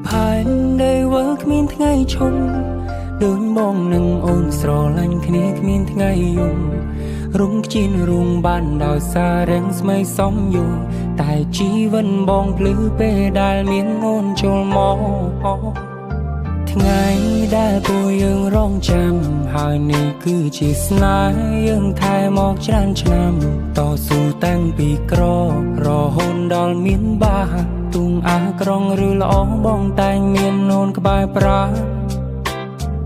ផែនដីវើគ្មានថ្ងៃឈប់ដូចបងនឹងអូនស្រឡាញ់គ្នាគ្មានថ្ងៃយំរុំខ្ជិនរុងបានដោយសាររាំងស្មីសំយងតែជីវិតបងភ្លឺពេលដែលមានអូនចូលមកថ្ងៃដែលពួកយើងរងចាំហើយនេះគឺជាស្នេហ៍យើងថែមកច្រើនឆ្នាំតស៊ូតាំងពីក្ររហូតដល់មានបាទុងអាក្រងឬល្អបងតែងមានអូនក្បែរប្រា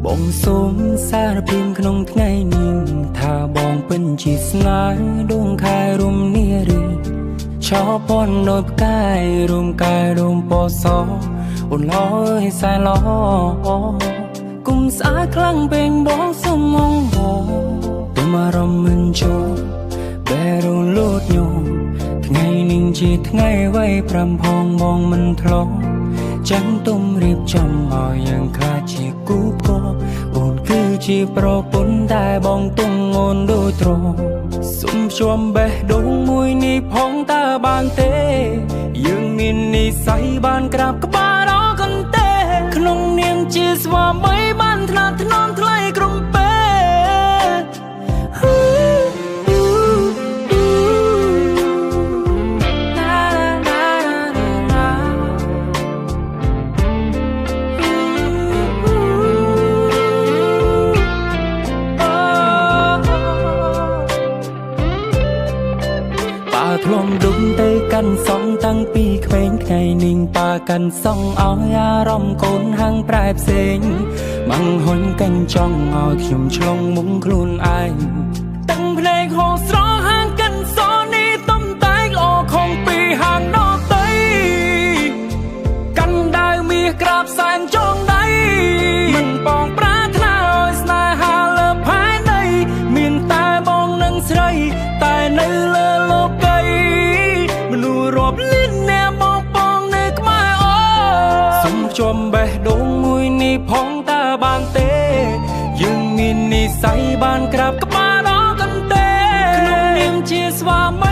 បងសូមសារភាពក្នុងថ្ងៃនេះថាបងពិនជាស្នេហ៍ដួងខែរំនារីឆោពន់ដោយផ្កាយរំកាយរំពណ៌សអូនឡអើយសែឡគុំស្អាតខ្លាំងពេញបងសុំងងហោទុំអារម្មណ៍មិនចូលបែរលូតញោមថ្ងៃនេះជាថ្ងៃໄວ5ផងបងមិនធ្លាប់ចាំទុំរៀបចំឲ្យយ៉ាងខ្លាចជាគូគប់អូនគឺជាប្រពន្ធតែបងទុំអូនដូចទ្រសុំជួមបេះដូងមួយនេះផងតើបានទេយើងមាននិស្ស័យបានក្រាបក្បាលរកន្ទេក្នុងនាមជាស្វាមីបានថ្នាក់ថ្នមថ្លៃក្រុមពេធ្លំដុំទៅកាន់សងតាំងពីក្មេងថ្ងៃនេះប៉ាកាន់សងឲ្យអារម្មណ៍កូនហាំងប្រែផ្សេងម៉ាំងហុញកាញ់ចង់ឲ្យខ្ញុំឆ្លងមុខខ្លួនឯងតាំងភ្នែកហូរស្រស់ហាងកាន់សនេះទំតែងល្អខំពីហាងដតីកាន់ដាវមាសក្រាបសែនចងដៃមិនបងប្រាថ្នាឲ្យស្នេហាលើផែនដីមានតែបងនឹងស្រីតែនៅលើលោកមនុស្សរាប់លានអ្នកមកបងនៅក្បែរអូសុំជួមបេះដូងមួយនេះផងតើបានទេយើងមាននិស្ស័យបានក្រាបក្បាលដល់កន្ទេក្នុងនាមជាស្វាមី